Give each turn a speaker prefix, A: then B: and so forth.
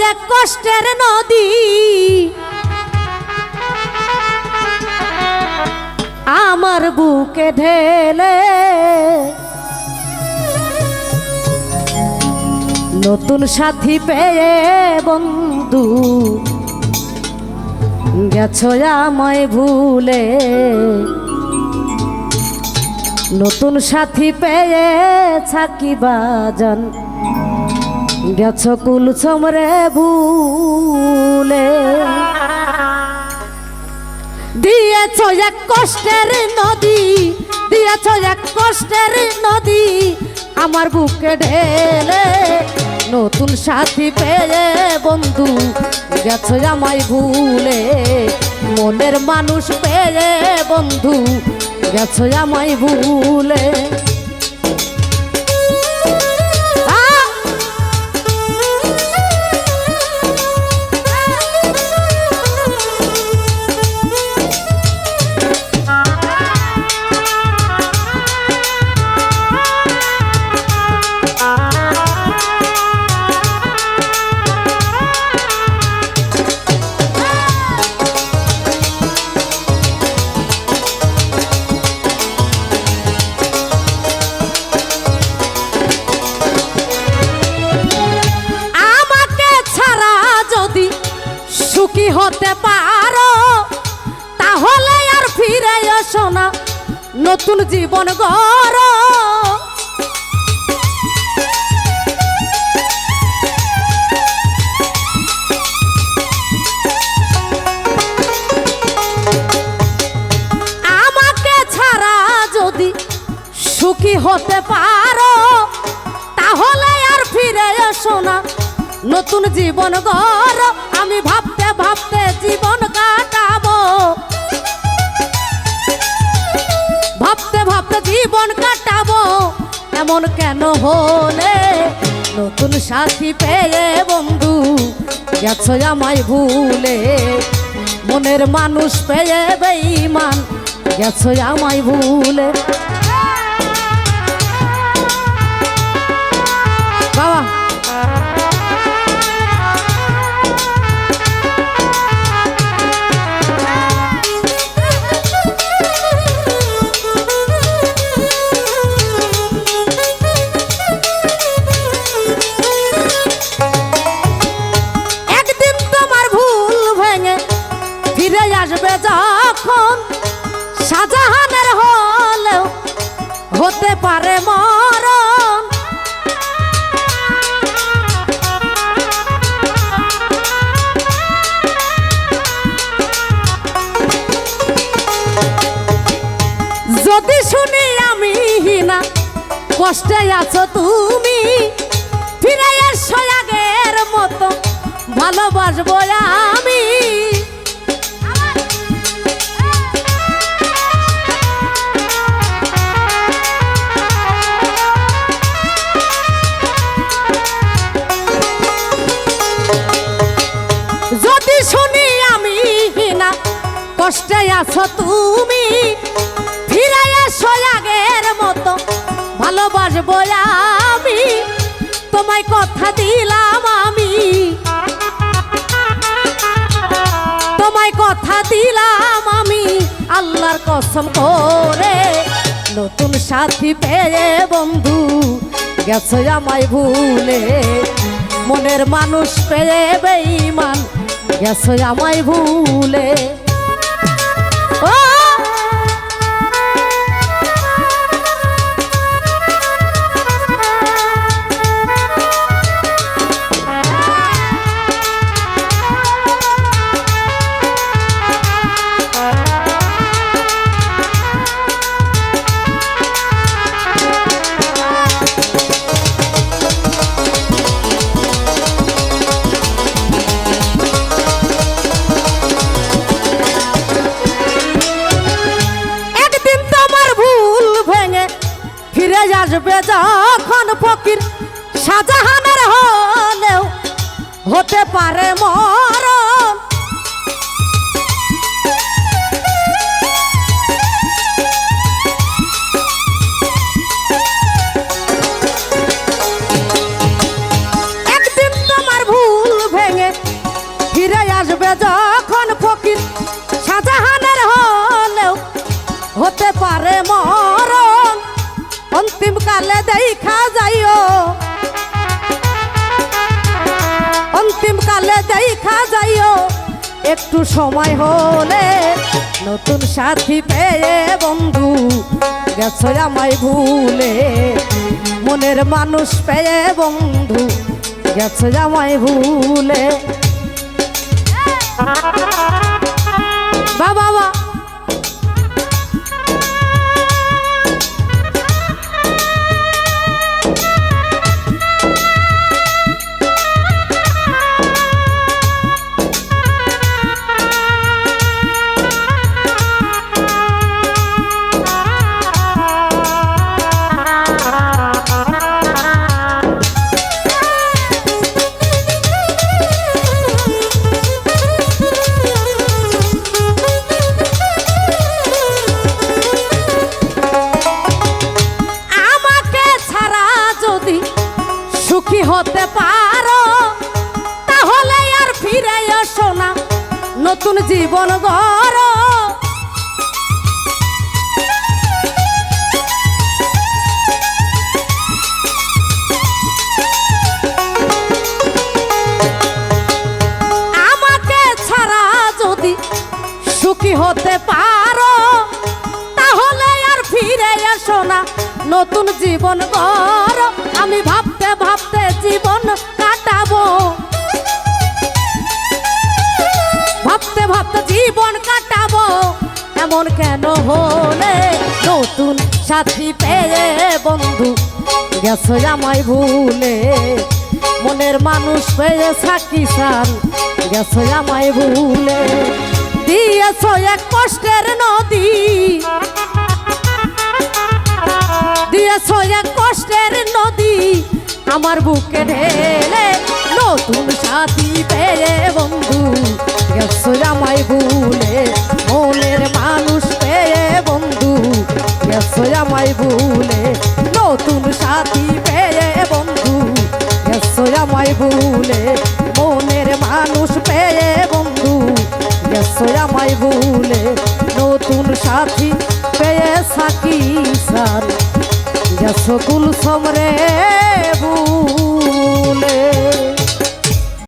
A: এক কষ্টের নদী, আমার বুকে ঢেলে নতুন সাথী পেয়ে বন্ধু গেছো আমায় ভুলে। নতুন সাথী পেয়ে থাকিবা জান গেছো কুল ছমরে ভুলে। দিয়েছ এক কষ্টের নদী, দিয়েছ এক কষ্টের নদী, আমার বুকে ঢেলে নতুন সাথী পেয়ে বন্ধু গেছো আমায় ভুলে। মনের মানুষ পেয়ে বন্ধু গেছো আমায় ভুলে। সুখী হতে পারো তাহলে আর ফিরে এসো না, নতুন জীবন গড়ো। আমাকে ছাড়া যদি সুখী হতে পারো তাহলে আর ফিরে এসো না, নতুন জীবন গড়ো। আমি ভাবতে ভাবতে জীবন কাটাবো, ভাবতে ভাবতে জীবন কাটাবো, এমন কেন হলে? নতুন সাথী পেয়ে বন্ধু গেছো আমায় ভুলে। মনের মানুষ পেয়ে বেঈমান গেছো আমায় ভুলে। বাবা আসবে যখন শাহজাহানের হলেও হতে পারে মরণ। যদি শুনি আমি হিনা কষ্টে আছো তুমি, ফিরে এসো আগের মতো ভালোবাসবো আমি। যদি শুনি আমি হিনা কষ্টে আছো তুমি, ফিরে এসো আগের মতো ভালোবাসবো আমি। তোমায় কথা দিলাম আমি, তোমায় কথা দিলাম আমি আল্লাহর কসম করে। নতুন সাথী পেয়ে বন্ধু গেছো আমায় ভুলে। মনের মানুষ পেয়ে বেঈমান গেছো আমায় ভুলে। আসবে যখন ফকির শাহজাহানের হলেও হতে পারে মরণ। একদিন তোমার ভুল ভেঙে করে যখন ফকির শাহজাহানের হলেও হতে পারে মরণ অন্তিম কালে দেখা যাইও অন্তিম কালে দেখা যাইও একটু সময় হলে নতুন সাথী পেয়ে বন্ধু গেছো আমায় ভুলে মনের মানুষ পেয়ে বন্ধু গেছো আমায় ভুলে বাবা সুখী হতে পারো তাহলে আর ফিরে এসো না নতুন জীবন গড়ো আমাকে ছাড়া যদি সুখী হতে পারো তাহলে আর ফিরে এসো না নতুন জীবন গড়ো আমি ভাবতে ভাবতে জীবন কাটাবো ভাবতে ভাবতে জীবন কাটাবো এমন কেন হলে নতুন সাথী পেয়ে বন্ধু গেছো আমায় ভুলে মনের মানুষ পেয়ে সাকি সান গেছো আমায় ভুলে দিয়েছো এক কষ্টের নদী দিয়েছো এক কষ্টের নদী আমার বুকে ঢেলে নতুন সাথী পেয়ে বন্ধু গেছো আমায় ভুলে মনের মানুষ পেয়ে বন্ধু গেছো আমায় ভুলে নতুন সাথী পেয়ে বন্ধু গেছো আমায় ভুলে মনের মানুষ পেয়ে বন্ধু গেছো আমায় ভুলে নতুন সাথী পেয়ে সাকি সার গেছো কুলসম রে